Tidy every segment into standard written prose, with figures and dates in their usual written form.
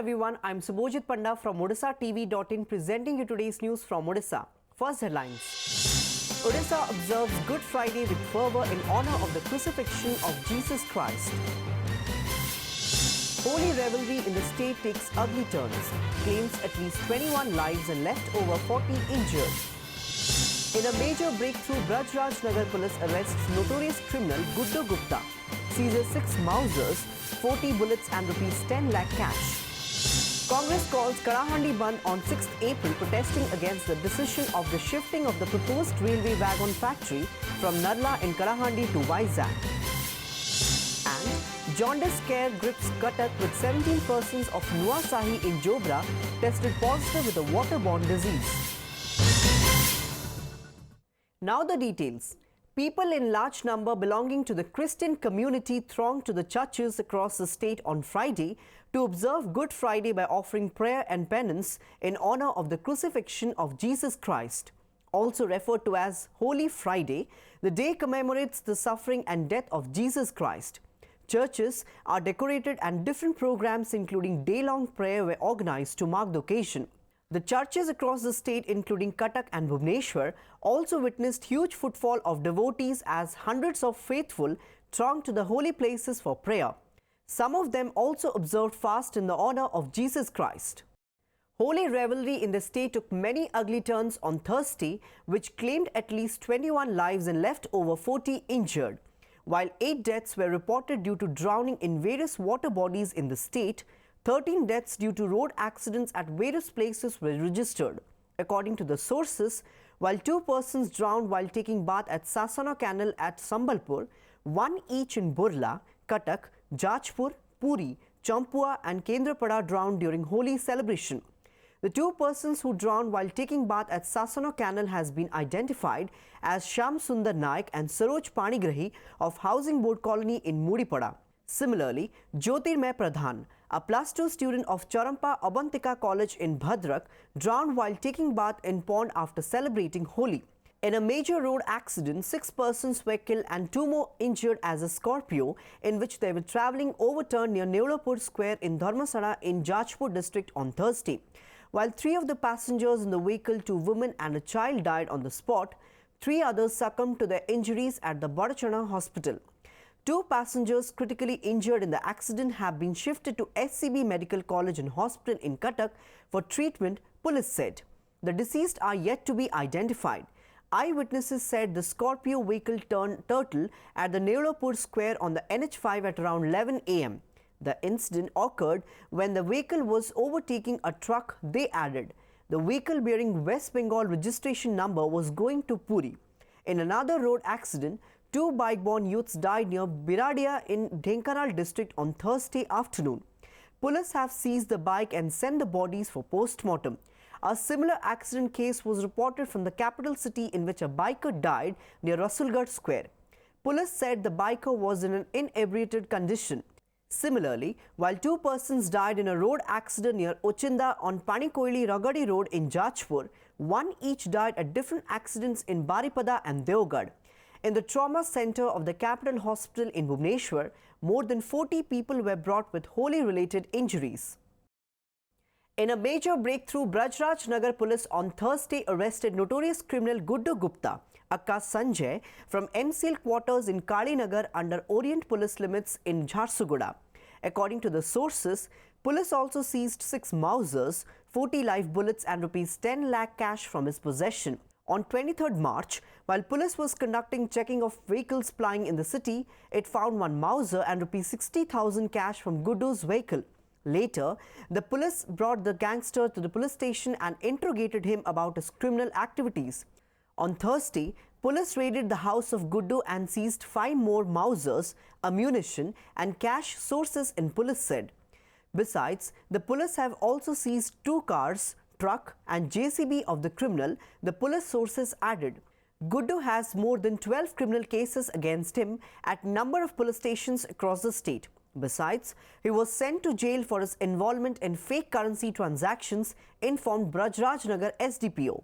everyone, I'm Subhojit Panda from Odishatv.in presenting you today's news from Odisha. First headlines. Odisha observes Good Friday with fervour in honour of the crucifixion of Jesus Christ. Holy revelry in the state takes ugly turns, claims at least 21 lives and left over 40 injured. In a major breakthrough, Brajraj Nagar police arrests notorious criminal Guddu Gupta, seizes 6 Mausers, 40 bullets and ₹10 lakh cash. Congress calls Karahandi Bandh on 6th April, protesting against the decision of the shifting of the proposed railway wagon factory from Narla in Karahandi to Vizag. And jaundice scare grips Cuttack with 17 persons of Nuasahi in Jobra tested positive with a waterborne disease. Now the details. People in large number belonging to the Christian community thronged to the churches across the state on Friday to observe Good Friday by offering prayer and penance in honor of the crucifixion of Jesus Christ. Also referred to as Holy Friday, the day commemorates the suffering and death of Jesus Christ. Churches are decorated and different programs including day-long prayer were organized to mark the occasion. The churches across the state, including Cuttack and Bhubaneswar, also witnessed huge footfall of devotees as hundreds of faithful thronged to the holy places for prayer. Some of them also observed fast in the honor of Jesus Christ. Holy revelry in the state took many ugly turns on Thursday, which claimed at least 21 lives and left over 40 injured. While 8 deaths were reported due to drowning in various water bodies in the state, 13 deaths due to road accidents at various places were registered. According to the sources, while 2 persons drowned while taking bath at Sasana Canal at Sambalpur, 1 each in Burla, Cuttack, Jajpur, Puri, Champua and Kendrapada drowned during holy celebration. The 2 persons who drowned while taking bath at Sasana Canal has been identified as Shyam Sundar Naik and Saroj Panigrahi of Housing Board Colony in Mudipada. Similarly, Jyotirmay Pradhan, a +2 student of Charampa Abantika College in Bhadrak, drowned while taking bath in pond after celebrating Holi. In a major road accident, 6 persons were killed and 2 more injured as a Scorpio in which they were travelling overturned near Neulapur Square in Dharmasara in Jajpur district on Thursday. While 3 of the passengers in the vehicle, 2 women and a child, died on the spot, 3 others succumbed to their injuries at the Badachana hospital. 2 passengers critically injured in the accident have been shifted to SCB Medical College and Hospital in Cuttack for treatment, police said. The deceased are yet to be identified. Eyewitnesses said the Scorpio vehicle turned turtle at the Neulapur Square on the NH5 at around 11 am. The incident occurred when the vehicle was overtaking a truck, they added. The vehicle bearing West Bengal registration number was going to Puri. In another road accident, 2 bike-borne youths died near Biradia in Dhenkanal district on Thursday afternoon. Police have seized the bike and sent the bodies for post-mortem. A similar accident case was reported from the capital city in which a biker died near Rasulgarh Square. Police said the biker was in an inebriated condition. Similarly, while 2 persons died in a road accident near Ochinda on Panikoili Ragadi Road in Jajpur, 1 each died at different accidents in Baripada and Deogad. In the trauma center of the capital hospital in Bhubaneswar, more than 40 people were brought with Holi-related injuries. In a major breakthrough, Brajraj Nagar police on Thursday arrested notorious criminal Guddu Gupta, aka Sanjay, from MCL quarters in Kalinagar under Orient police limits in Jharsuguda. According to the sources, police also seized 6 Mausers, 40 live bullets and ₹10 lakh cash from his possession. On 23rd March, while police was conducting checking of vehicles plying in the city, it found 1 Mauser and ₹60,000 cash from Guddu's vehicle. Later, the police brought the gangster to the police station and interrogated him about his criminal activities. On Thursday, police raided the house of Guddu and seized 5 more Mausers, ammunition and cash, sources in police said. Besides, the police have also seized 2 cars, truck and JCB of the criminal, the police sources added. Guddu has more than 12 criminal cases against him at a number of police stations across the state. Besides, he was sent to jail for his involvement in fake currency transactions, informed Brajraj Nagar SDPO.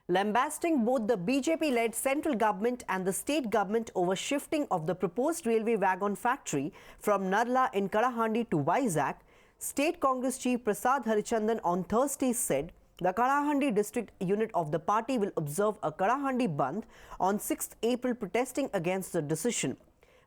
Lambasting both the BJP-led central government and the state government over shifting of the proposed railway wagon factory from Narla in Karahandi to Vizag, State Congress Chief Prasad Harichandan on Thursday said the Kalahandi district unit of the party will observe a Kalahandi Bandh on 6th April protesting against the decision.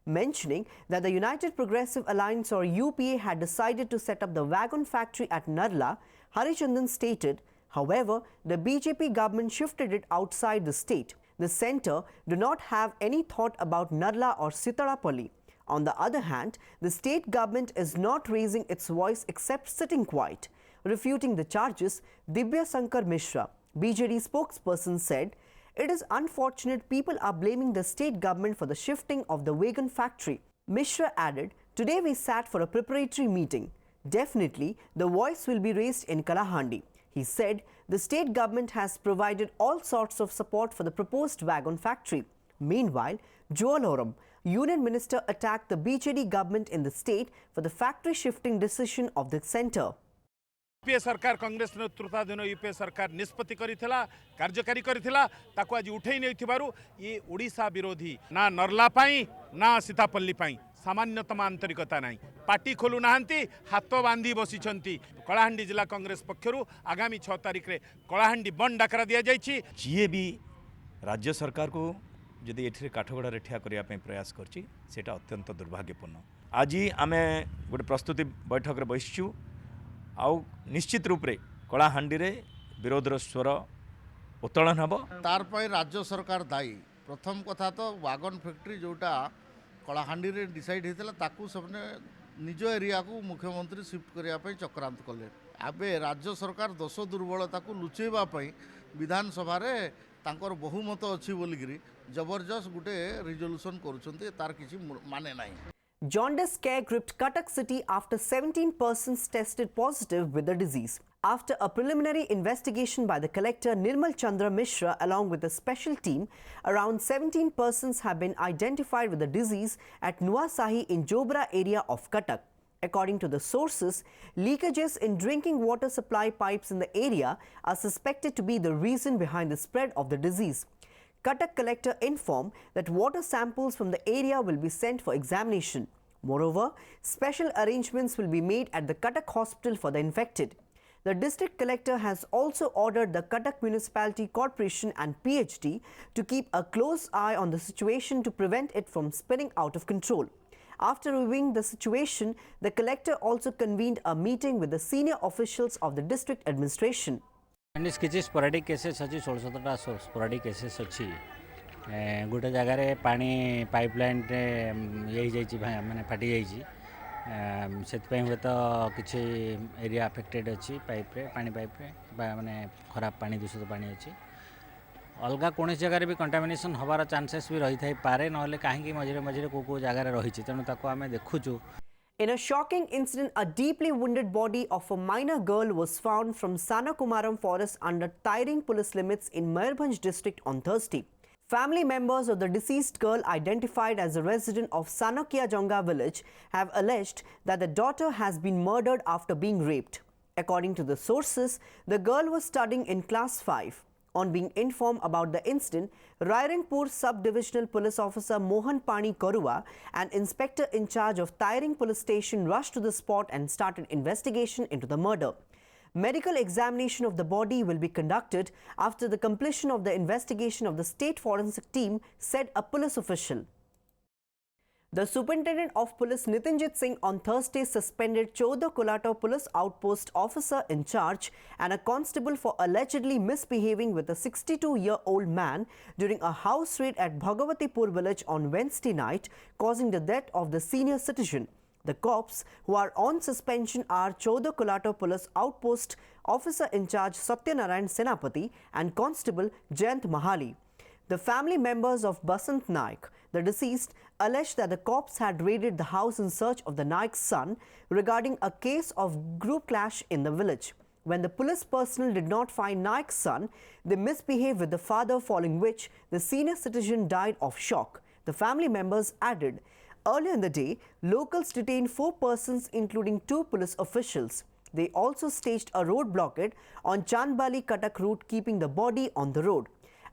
Mentioning that the United Progressive Alliance or UPA had decided to set up the wagon factory at Narla, Harichandan stated, however, the BJP government shifted it outside the state. The centre do not have any thought about Narla or Sitarapalli. On the other hand, the state government is not raising its voice except sitting quiet. Refuting the charges, Dibya Sankar Mishra, BJD spokesperson, said, it is unfortunate people are blaming the state government for the shifting of the wagon factory. Mishra added, today we sat for a preparatory meeting. Definitely, the voice will be raised in Kalahandi. He said the state government has provided all sorts of support for the proposed wagon factory. Meanwhile, Joaloram, Union Minister, attacked the BJD government in the state for the factory shifting decision of the centre. UPA सरकार Congress नेतृत्वाधीन UPA सरकार निष्पत्ति करिथिला कार्यकारी करिथिला ताको आज उठै नै थिबारु ये ओडिशा विरोधी ना नरला पाई ना सीतापल्ली पाई सामान्यतम आंतरिकता नाही पार्टी खोलु नाहंती हाथ बांधी बसिछंती कलाहांडी जिला कांग्रेस पक्षरु आगामी 6 तारिख रे कलाहांडी बंद डाकरा दिया जायछि जीए भी राज्य सरकार को जदि एठिरे काठगड़ा रे ठिया करिया पई प्रयास करछि सेटा अत्यंत दुर्भाग्यपूर्ण आज आमे गोटे प्रस्तुति बैठक रे बसिछु आउ निश्चित रूप रे कलाहांडी रे विरोधर स्वर उत्तोलन हम तार पर राज्य सरकार दायी प्रथम कथा तो वागन फैक्ट्री जोटा कलाहांडी रे डिसाइड होता ताकू सबने निज एरिया को मुख्यमंत्री शिफ्ट करने चक्रांत कले आबे राज्य सरकार दोष दुर्बलता को लुचेवाई विधानसभा रे तांकर बहुमत अच्छी बोलिकी जबरदस्त गोटे रिजोल्यूशन करुछंती तार किसी माने नहीं. Jaundice scare gripped Cuttack city after 17 persons tested positive with the disease. After a preliminary investigation by the collector Nirmal Chandra Mishra along with a special team, around 17 persons have been identified with the disease at Nuasahi in Jobra area of Cuttack. According to the sources, leakages in drinking water supply pipes in the area are suspected to be the reason behind the spread of the disease. Cuttack collector informed that water samples from the area will be sent for examination. Moreover, special arrangements will be made at the Cuttack hospital for the infected. The district collector has also ordered the Cuttack Municipality Corporation and PhD to keep a close eye on the situation to prevent it from spinning out of control. After reviewing the situation, the collector also convened a meeting with the senior officials of the district administration. किसी sporadic cases अच्छी 16-17टा sporadic cases अच्छी गोटे जगार पानी pipeline ये माने फाटी जाइए से हे तो किसी एरिया अफेक्टेड अच्छी पाइप रे पानी पाइप रे माने खराब पानी दूषित पानी अच्छी अलग कौन जगार भी कंटामिनेशन हबार चांसेस भी रही थाई ना कहीं मझे मझे को जगार रही तेणु ताको आम देखुचु. In a shocking incident, a deeply wounded body of a minor girl was found from Sanakumaram forest under Tiring police limits in Mayurbhanj district on Thursday. Family members of the deceased girl, identified as a resident of Sanakia Jonga village, have alleged that the daughter has been murdered after being raped. According to the sources, the girl was studying in class 5. On being informed about the incident, Rairingpur Sub-Divisional Police Officer Mohan Pani Korua, an inspector in charge of Tiring Police Station, rushed to the spot and started investigation into the murder. Medical examination of the body will be conducted after the completion of the investigation of the state forensic team, said a police official. The Superintendent of Police Nitinjit Singh on Thursday suspended Chowda Kulato Police Outpost officer in charge and a constable for allegedly misbehaving with a 62-year-old man during a house raid at Bhagavatipur village on Wednesday night, causing the death of the senior citizen. The cops who are on suspension are Chowda Kulato Police Outpost officer in charge Satyanarayan Senapati and constable Jayant Mahali. The family members of Basant Naik, the deceased, alleged that the cops had raided the house in search of the Naik's son regarding a case of group clash in the village. When the police personnel did not find Naik's son, they misbehaved with the father, following which the senior citizen died of shock. The family members added, earlier in the day, locals detained 4 persons, including 2 police officials. They also staged a road blockade on Chandbali-Cuttack route, keeping the body on the road.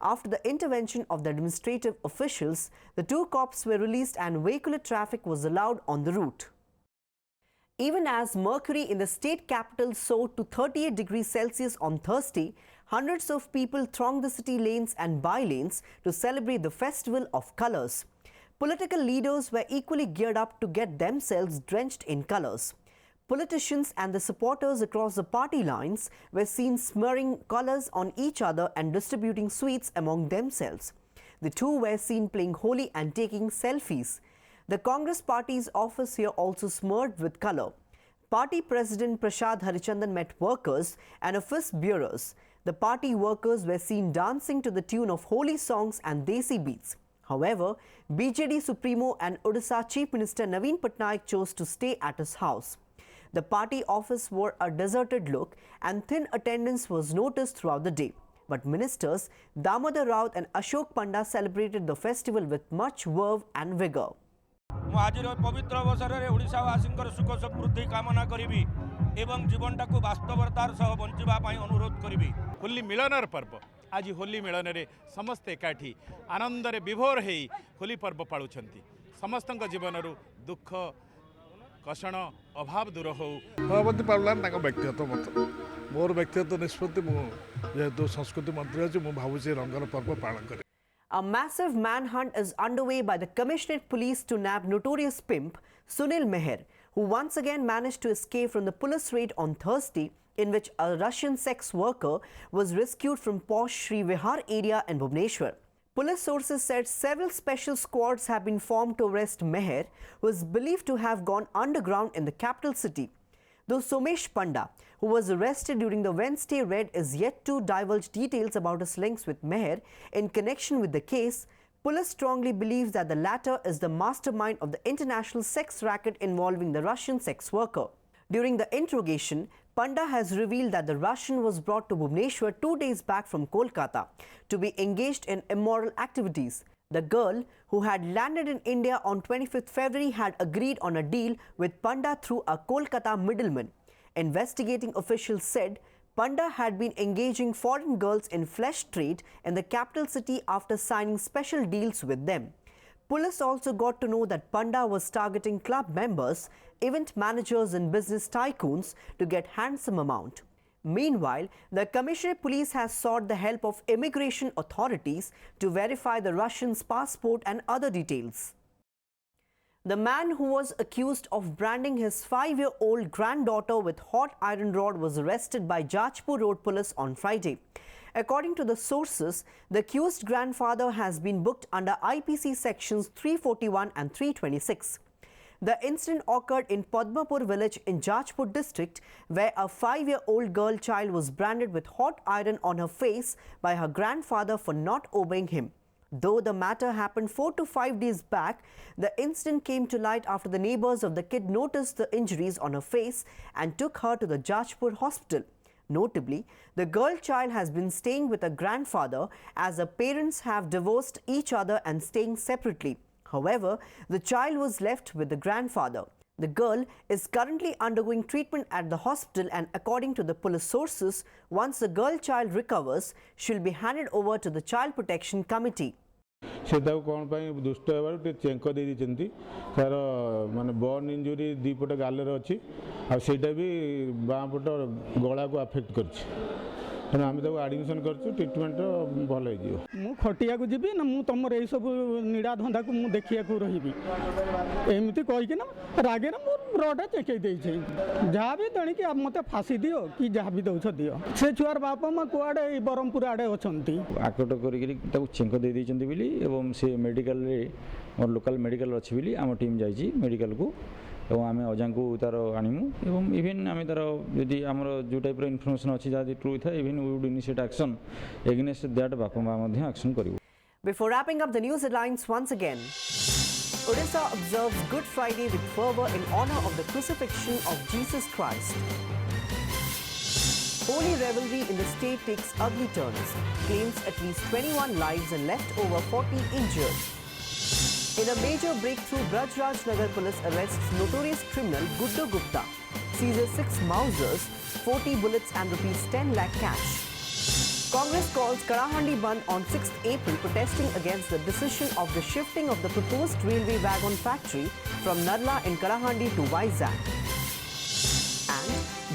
After the intervention of the administrative officials, the 2 cops were released and vehicular traffic was allowed on the route. Even as mercury in the state capital soared to 38 degrees Celsius on Thursday, hundreds of people thronged the city lanes and bylanes to celebrate the festival of colors. Political leaders were equally geared up to get themselves drenched in colors. Politicians and the supporters across the party lines were seen smearing colors on each other and distributing sweets among themselves. The two were seen playing Holi and taking selfies. The Congress party's office here also smeared with color. Party President Prashad Harichandan met workers and office bearers. The party workers were seen dancing to the tune of Holi songs and Desi beats. However, BJD Supremo and Odisha Chief Minister Naveen Patnaik chose to stay at his house. The party office wore a deserted look and thin attendance was noticed throughout the day. But ministers Damodar Raut and Ashok Panda celebrated the festival with much verve and vigour. ମୁଁ ଆଜିର ପବିତ୍ର ଅବସରରେ ଓଡ଼ିଶାବାସୀଙ୍କର ସୁଖ ସମୃଦ୍ଧି କାମନା କରିବି ଏବଂ ଜୀବନଟାକୁ ବାସ୍ତବତାର ସହ ବଞ୍ଚିବା ପାଇଁ ଅନୁରୋଧ କରିବି। ହୋଲି ମିଳନର ପର୍ବ ଆଜି ହୋଲି ମିଳନରେ ସମସ୍ତେ ଏକାଠି ଆନନ୍ଦରେ ବିଭୋର ହେଇ ହୋଲି ପର୍ବ ପାଳୁଛନ୍ତି। ସମସ୍ତଙ୍କ ଜୀବନରୁ ଦୁଃଖ କଷଣ ଅଭାବ ଦୂର ହେଉ। ସଭାପତି ପାଳିଲାନି ତାଙ୍କ ବ୍ୟକ୍ତିଗତ ମତ ମୋର ବ୍ୟକ୍ତିଗତ ନିଷ୍ପତ୍ତି ମୁଁ ଯେହେତୁ ସଂସ୍କୃତି ମନ୍ତ୍ରୀ ଅଛି ମୁଁ ଭାବୁଛି ରଙ୍ଗର ପର୍ବ ପାଳନ କରିବି। A massive manhunt is underway by the Commissionerate Police to nab notorious pimp Sunil Meher, who once again managed to escape from the police raid on Thursday, in which a Russian sex worker was rescued from posh Sri Vihar area in Bhubaneswar. Police sources said several special squads have been formed to arrest Meher, who is believed to have gone underground in the capital city. Though Somesh Panda, who was arrested during the Wednesday raid, is yet to divulge details about his links with Meher in connection with the case, police strongly believe that the latter is the mastermind of the international sex racket involving the Russian sex worker. During the interrogation, Panda has revealed that the Russian was brought to Bhubaneswar 2 days back from Kolkata to be engaged in immoral activities. The girl, who had landed in India on 25th February, had agreed on a deal with Panda through a Kolkata middleman. Investigating officials said Panda had been engaging foreign girls in flesh trade in the capital city after signing special deals with them. Police also got to know that Panda was targeting club members, event managers and business tycoons to get handsome amount. Meanwhile, the Commissioner Police has sought the help of immigration authorities to verify the Russian's passport and other details. The man who was accused of branding his 5-year-old granddaughter with hot iron rod was arrested by Jajpur Road Police on Friday. According to the sources, the accused grandfather has been booked under IPC sections 341 and 326. The incident occurred in Padmapur village in Jajpur district, where a 5-year-old girl child was branded with hot iron on her face by her grandfather for not obeying him. Though the matter happened 4 to 5 days back, the incident came to light after the neighbors of the kid noticed the injuries on her face and took her to the Jajpur hospital. Notably, the girl child has been staying with her grandfather as her parents have divorced each other and staying separately. However, the child was left with the grandfather. The girl is currently undergoing treatment at the hospital, and according to the police sources, once the girl child recovers, she will be handed over to the Child Protection Committee. से कौन दुष्ट होबार check दे दी तार माने burn injury दी पट collar अच्छी आईटा भी बाँ पट गला को अफेक्ट कर तेना आम आडमिशन कर ट्रिटमेंट भल हो खटिया को जीवी ना मुझ तुम ये सब निड़ा धंदा को मुझे देखिया रही एमती कहीकिना रागे मोर रडा चेकई जहाँ भी तेणिक मत फाँसी दियो कि जहाँ भी दौच दियो से छुआर बापा माँ कुआड़े ब्रह्मपुर आड़े अच्छा आकट कर चेक दे देते से मेडिकल और लोकल मेडिकल अच्छी बोली आम टीम जाइए मेडिकल को एवं आम अजा को तार आणमु इवेन आम तार जदि आमर जो टाइप इनफर्मेशन अच्छी जहाँ ट्रू था even we would initiate action against that बापा माँ एक्शन करूँ. Before wrapping up the news headlines once again, Odisha observes Good Friday with fervour in honour of the crucifixion of Jesus Christ. Holy revelry in the state takes ugly turns, claims at least 21 lives and left over 40 injured. In a major breakthrough, Brajraj Nagar police arrests notorious criminal Guddu Gupta, seizes 6 Mausers, 40 bullets and ₹10 lakh cash. Congress calls Kalahandi Bandh on 6th April, protesting against the decision of the shifting of the proposed railway wagon factory from Narla in Kalahandi to Vizag.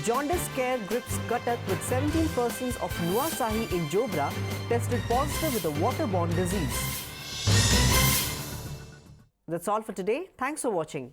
jaundice scare grips Cuttack with 17 persons of Nuasahi in Jobra tested positive with a waterborne disease. That's all for today. Thanks for watching.